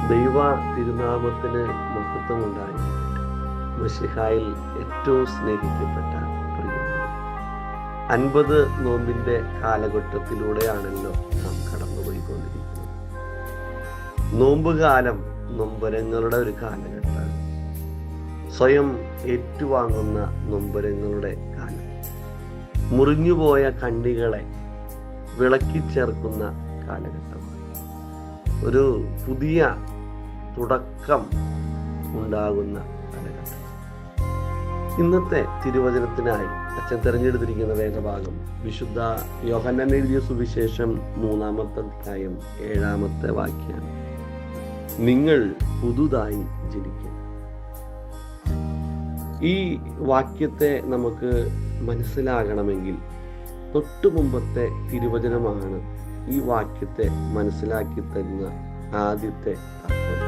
ദൈവ തിരുനാമത്തിന് മഹത്വമുണ്ടായി. മിശിഹായിൽ ഏറ്റവും സ്നേഹിക്കപ്പെട്ട പ്രിയപ്പെട്ട 50 നോമ്പിന്റെ കാലഘട്ടത്തിലൂടെയാണല്ലോ നാം കടന്നുപോയിക്കൊണ്ടിരിക്കുന്നത്. നോമ്പുകാലം നൊമ്പരങ്ങളുടെ ഒരു കാലഘട്ടമാണ്. സ്വയം ഏറ്റുവാങ്ങുന്ന നൊമ്പരങ്ങളുടെ കാലം. മുറിഞ്ഞുപോയ കണ്ണികളെ വിളക്കിച്ചേർക്കുന്ന കാലഘട്ടമാണ്. ഒരു പുതിയ തുടക്കം ഉണ്ടാകുന്ന കാലഘട്ടം. ഇന്നത്തെ തിരുവചനത്തിനായി അച്ഛൻ തിരഞ്ഞെടുത്തിരിക്കുന്ന വേദഭാഗം വിശുദ്ധ യോഹന്നാൻ എഴുതിയ സുവിശേഷം 3-ാമത്തെ അധ്യായം 7-ാമത്തെ വാക്യമാണ്. നിങ്ങൾ പുതുതായി ജനിക്കും. ഈ വാക്യത്തെ നമുക്ക് മനസ്സിലാകണമെങ്കിൽ തൊട്ടു മുമ്പത്തെ തിരുവചനമാണ് ഈ വാക്യത്തെ മനസ്സിലാക്കി തരുന്ന ആദ്യത്തെ തത്വം.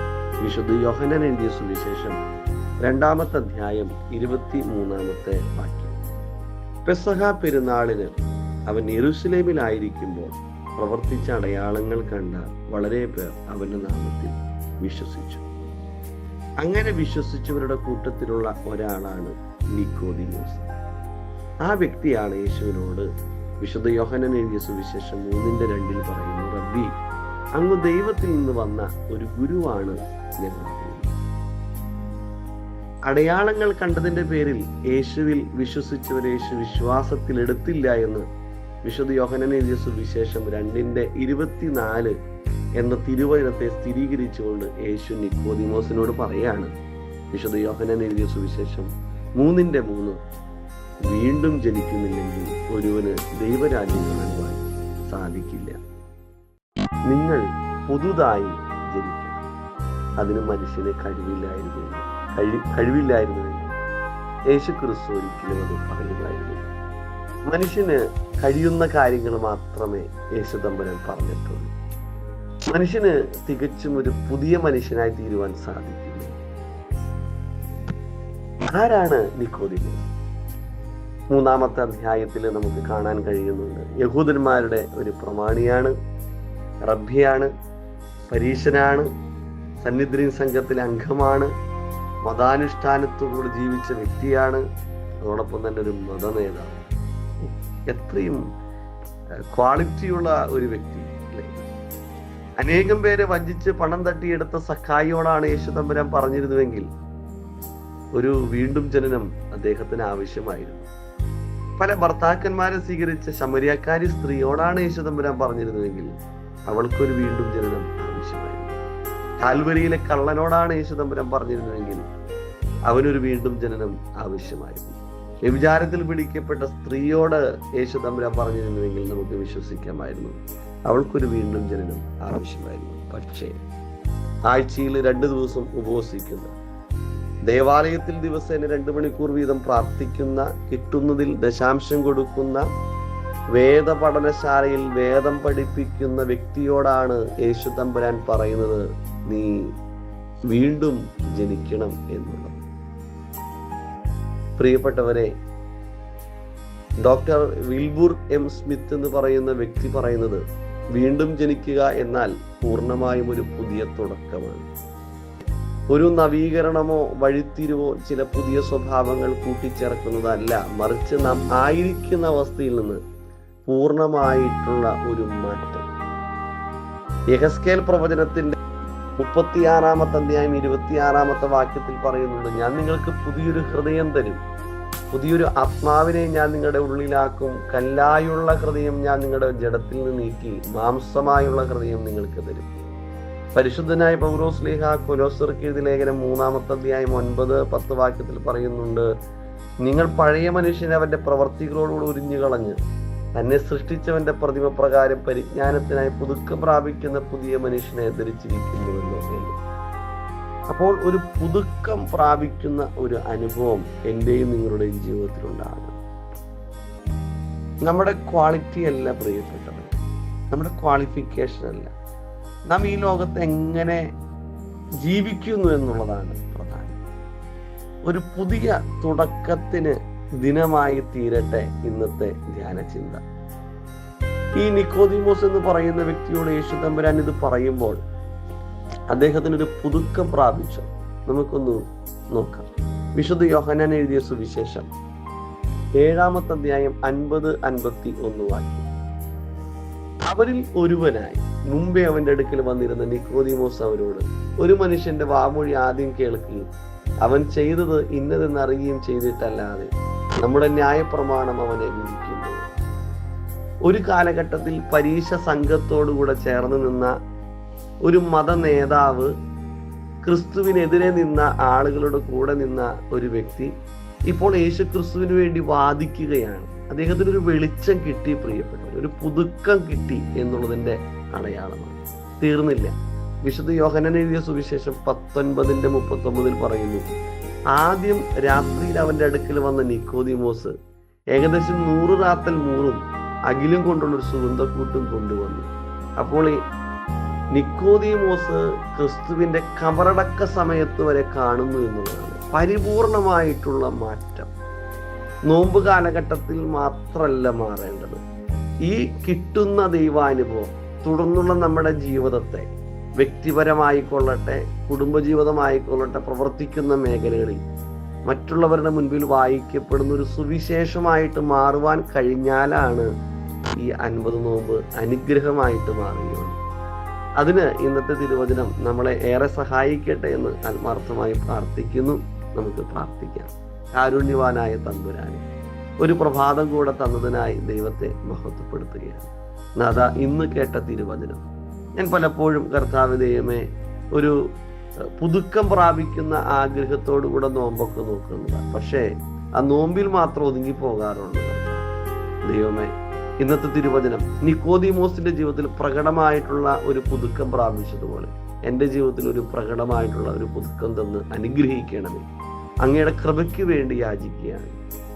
വിശുദ്ധ യോഹന്നാൻ എഴുതിയ സുവിശേഷം 2-ാമത്തെ അധ്യായം 23-ാമത്തെ വാക്യം. പെസഹ പെരുന്നാളിന് അവൻ യെരൂശലേമിലായിരിക്കുമ്പോൾ പ്രവർത്തിച്ച അടയാളങ്ങൾ കണ്ട വളരെ പേർ അവന്റെ നാമത്തിൽ വിശ്വസിച്ചു. അങ്ങനെ വിശ്വസിച്ചവരുടെ കൂട്ടത്തിലുള്ള ഒരാളാണ് നിക്കോദിമോസ്. ആ വ്യക്തിയാണ് യേശുവിനോട് വിശുദ്ധ യോഹന്നാൻ എഴുതിയ സുവിശേഷം 3:2 പറയുന്നു, റബ്ബി, അങ്ങ് ദൈവത്തിൽ നിന്ന് വന്ന ഒരു ഗുരുവാണ് ഞങ്ങൾ. അടയാളങ്ങൾ കണ്ടതിന്റെ പേരിൽ യേശുവിൽ വിശ്വസിച്ചവരെ യേശു വിശ്വാസത്തിൽ എടുത്തില്ല എന്ന് വിശുദ്ധ യോഹന്നാൻ എഴുതിയ സുവിശേഷം 2:24 എന്ന തിരുവചനത്തെ സ്ഥിരീകരിച്ചുകൊണ്ട് യേശു നിക്കോദിമോസിനോട് പറയാണ്. വിശുദ്ധ യോഹന്നാൻ എഴുതിയ സുവിശേഷം 3:3 വീണ്ടും ജനിക്കുന്നില്ലെങ്കിൽ ഒരുവന് ദൈവരാജ്യം കാണുവാൻ സാധിക്കില്ല. നിങ്ങൾ പുതുതായി ജനിക്കണം. അതിന് മനുഷ്യന് കഴിവില്ലായിരുന്നുവെങ്കിൽ യേശു ക്രിസ്തു ഒരിക്കലും അത് പറയുമായിരുന്നു. മനുഷ്യന് കഴിയുന്ന കാര്യങ്ങൾ മാത്രമേ യേശു തമ്പുരാൻ പറഞ്ഞിട്ടുള്ളൂ. മനുഷ്യന് തികച്ചും ഒരു പുതിയ മനുഷ്യനായി തീരുവാൻ സാധിക്കില്ല. ആരാണ് നിക്കോദിമോസ്? 3-ാമത്തെ അധ്യായത്തിൽ നമുക്ക് കാണാൻ കഴിയുന്നുണ്ട്. യഹൂദന്മാരുടെ ഒരു പ്രമാണിയാണ്, റബ്ബിയാണ്, പരീശനാണ്, സന്നിദ്രീൻ സംഘത്തിലെ അംഗമാണ്, മതാനുഷ്ഠാനത്തോടുകൂടി ജീവിച്ച വ്യക്തിയാണ്, അതോടൊപ്പം തന്നെ ഒരു മതനേതാവ്. എത്രയും ക്വാളിറ്റിയുള്ള ഒരു വ്യക്തി അല്ലേ? അനേകം പേരെ വഞ്ചിച്ച് പണം തട്ടിയെടുത്ത സഖായിയോടാണ് യേശു തമ്പുരാൻ പറഞ്ഞിരുന്നുവെങ്കിൽ ഒരു വീണ്ടും ജനനം അദ്ദേഹത്തിന് ആവശ്യമായിരുന്നു. പല ഭർത്താക്കന്മാരെ സ്വീകരിച്ച ശമരിയക്കാരി സ്ത്രീയോടാണ് യേശു തമ്പുരാൻ പറഞ്ഞിരുന്നുവെങ്കിൽ അവൾക്കൊരു വീണ്ടും ജനനം ആവശ്യമായിരുന്നു. കാൽവരിയിലെ കള്ളനോടാണ് യേശു തമ്പുരാൻ പറഞ്ഞിരുന്നുവെങ്കിൽ അവനൊരു വീണ്ടും ജനനം ആവശ്യമായിരുന്നു. വ്യഭിചാരത്തിൽ പിടിക്കപ്പെട്ട സ്ത്രീയോട് യേശു തമ്പുരാൻ പറഞ്ഞിരുന്നുവെങ്കിൽ നമുക്ക് വിശ്വസിക്കാമായിരുന്നു, അവൾക്കൊരു വീണ്ടും ജനനം ആവശ്യമായിരുന്നു. പക്ഷേ ആഴ്ചയിൽ 2 ദിവസം ഉപവസിക്കുന്ന, ദേവാലയത്തിൽ ദിവസേന 2 മണിക്കൂർ വീതം പ്രാർത്ഥിക്കുന്ന, കിട്ടുന്നതിൽ ദശാംശം കൊടുക്കുന്ന, വേദ പഠനശാലയിൽ വേദം പഠിപ്പിക്കുന്ന വ്യക്തിയോടാണ് യേശു തമ്പുരാൻ പറയുന്നത്, നീ വീണ്ടും ജനിക്കണം എന്നുള്ളത്. പ്രിയപ്പെട്ടവരെ, ഡോക്ടർ വിൽബൂർ എം സ്മിത്ത് എന്ന് പറയുന്ന വ്യക്തി പറയുന്നത്, വീണ്ടും ജനിക്കുക എന്നാൽ പൂർണ്ണമായും ഒരു പുതിയ തുടക്കമാണ്. ഒരു നവീകരണമോ വഴിത്തിരിവോ ചില പുതിയ സ്വഭാവങ്ങൾ കൂട്ടിച്ചേർക്കുന്നതല്ല, മറിച്ച് നാം ആയിരിക്കുന്ന അവസ്ഥയിൽ നിന്ന് പൂർണ്ണമായിട്ടുള്ള ഒരു മാറ്റം. യെഹെസ്കേൽ പ്രവചനത്തിന്റെ 36-ാമത്തെ അധ്യായം 26-ാമത്തെ വാക്യത്തിൽ പറയുന്നുണ്ട്, ഞാൻ നിങ്ങൾക്ക് പുതിയൊരു ഹൃദയം തരും, പുതിയൊരു ആത്മാവിനെ ഞാൻ നിങ്ങളുടെ ഉള്ളിലാക്കും, കല്ലായുള്ള ഹൃദയം ഞാൻ നിങ്ങളുടെ ജഡത്തിൽ നിന്ന് നീക്കി മാംസമായുള്ള ഹൃദയം നിങ്ങൾക്ക് തരും. പരിശുദ്ധനായ പൗലോസ്ലീഹ കൊലോസ്യർക്ക് എഴുതിയ ലേഖനം 3-ാമത്തെ അധ്യായം 9-10 വാക്യത്തിൽ പറയുന്നുണ്ട്, നിങ്ങൾ പഴയ മനുഷ്യനെ അവന്റെ പ്രവർത്തികളോടുകൂടി ഉരിഞ്ഞു കളഞ്ഞ് തന്നെ സൃഷ്ടിച്ചവന്റെ പ്രതിമ പ്രകാരം പരിജ്ഞാനത്തിനായി പുതുക്കം പ്രാപിക്കുന്ന പുതിയ മനുഷ്യനെ ധരിച്ചിരിക്കുന്നുവെന്നോ. അപ്പോൾ ഒരു പുതുക്കം പ്രാപിക്കുന്ന ഒരു അനുഭവം എന്റെയും നിങ്ങളുടെയും ജീവിതത്തിൽ ഉണ്ടാകണം. നമ്മുടെ ക്വാളിറ്റി അല്ല പ്രിയപ്പെട്ടവർ, നമ്മുടെ ക്വാളിഫിക്കേഷൻ അല്ല, നാം ഈ ലോകത്ത് എങ്ങനെ ജീവിക്കുന്നു എന്നുള്ളതാണ് പ്രധാനം. ഒരു പുതിയ തുടക്കത്തിന് ദിനമായി തീരട്ടെ ഇന്നത്തെ ധ്യാന ചിന്ത. ഈ നിക്കോദിമോസ് എന്ന് പറയുന്ന വ്യക്തിയോട് യേശു തമ്പുരാൻ ഇത് പറയുമ്പോൾ അദ്ദേഹത്തിനൊരു പുതുക്കം പ്രാപിച്ചു. നമുക്കൊന്ന് നോക്കാം. വിശുദ്ധ യോഹന്നാൻ എഴുതിയ സുവിശേഷം 7-ാമത്തെ അധ്യായം 50-51 വാക്യം. അവരിൽ ഒരുവനായി മുമ്പേ അവന്റെ അടുക്കൽ വന്നിരുന്ന നിക്കോദീമോസ് അവരോട്, ഒരു മനുഷ്യന്റെ വാമൊഴി ആദ്യം കേൾക്കുകയും അവൻ ചെയ്തത് ഇന്നതെന്ന് അറിയുകയും ചെയ്തിട്ടല്ലാതെ നമ്മുടെ ന്യായപ്രമാണം അവനെ വിധിക്കുന്നു. ഒരു കാലഘട്ടത്തിൽ പരീക്ഷ സംഘത്തോടുകൂടെ ചേർന്ന് നിന്ന ഒരു മത നേതാവ്, ക്രിസ്തുവിനെതിരെ നിന്ന ആളുകളുടെ കൂടെ നിന്ന ഒരു വ്യക്തി ഇപ്പോൾ യേശു ക്രിസ്തുവിന് വേണ്ടി വാദിക്കുകയാണ്. അദ്ദേഹത്തിന് ഒരു വെളിച്ചം കിട്ടി, പ്രിയപ്പെട്ടവർ, ഒരു പുതുക്കം കിട്ടി എന്നുള്ളതിന്റെ അടയാളമാണ്. തീർന്നില്ല. വിശുദ്ധ യോഹന്നാൻ എഴുതിയ സുവിശേഷം 19:39 പറയുന്നു, ആദ്യം രാത്രിയിൽ അവന്റെ അടുക്കൽ വന്ന നിക്കോദീമോസ് ഏകദേശം 100 റാത്തൽ മൂറും അകിലും കൊണ്ടുള്ള ഒരു സുഗന്ധക്കൂട്ടും കൊണ്ടുവന്നു. അപ്പോൾ നിക്കോദീമോസ് ക്രിസ്തുവിന്റെ കബറടക്ക സമയത്ത് വരെ കാണുന്നു എന്നുള്ളതാണ് പരിപൂർണമായിട്ടുള്ള മാറ്റം. നോമ്പ് കാലഘട്ടത്തിൽ മാത്രമല്ല മാറേണ്ടത്. ഈ കിട്ടുന്ന ദൈവാനുഭവം തുടർന്നുള്ള നമ്മുടെ ജീവിതത്തെ, വ്യക്തിപരമായിക്കൊള്ളട്ടെ, കുടുംബജീവിതമായിക്കൊള്ളട്ടെ, പ്രവർത്തിക്കുന്ന മേഖലകളിൽ മറ്റുള്ളവരുടെ മുൻപിൽ വായിക്കപ്പെടുന്ന ഒരു സുവിശേഷമായിട്ട് മാറുവാൻ കഴിഞ്ഞാലാണ് ഈ 50 നോമ്പ് അനുഗ്രഹമായിട്ട് മാറുകയുള്ളൂ. അതിന് ഇന്നത്തെ തിരുവചനം നമ്മളെ ഏറെ സഹായിക്കട്ടെ എന്ന് ആത്മാർത്ഥമായി പ്രാർത്ഥിക്കുന്നു. നമുക്ക് പ്രാർത്ഥിക്കാം. കാരുണ്യവാനായ തമ്പുരാനെ, ഒരു പ്രഭാതം കൂടെ തന്നതിനായി ദൈവത്തെ മഹത്വപ്പെടുത്തുകയാണ്. നാഥ, ഇന്ന് കേട്ട തിരുവചനം ഞാൻ പലപ്പോഴും കർത്താവ് ദൈവമേ ഒരു പുതുക്കം പ്രാപിക്കുന്ന ആഗ്രഹത്തോടുകൂടെ നോമ്പൊക്കെ നോക്കുന്നതാണ്. പക്ഷേ ആ നോമ്പിൽ മാത്രം ഒതുങ്ങി പോകാറുണ്ട്. ദൈവമേ, ഇന്നത്തെ തിരുവചനം നിക്കോദീമോസിന്റെ ജീവിതത്തിൽ പ്രകടമായിട്ടുള്ള ഒരു പുതുക്കം പ്രാപിച്ചതുപോലെ എൻ്റെ ജീവിതത്തിൽ ഒരു പ്രകടമായിട്ടുള്ള ഒരു പുതുക്കം തന്ന് അനുഗ്രഹിക്കണമേ. അങ്ങയുടെ കൃപയ്ക്ക് വേണ്ടി യാചിക്കുകയാണ്.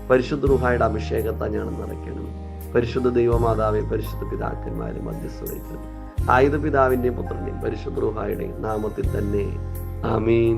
പരിശുദ്ധ റൂഹായുടെ അഭിഷേകത്താൽ ഞാൻ നിറയ്ക്കണം. പരിശുദ്ധ ദൈവമാതാവെ, പരിശുദ്ധ പിതാക്കന്മാരെ മധ്യസ്ഥ വഹിക്കണം. ആയുധ പിതാവിന്റെയും പുത്രന്റെയും പരിശുദ്ധ റൂഹായുടെയും നാമത്തിൽ തന്നെ. ആമീൻ.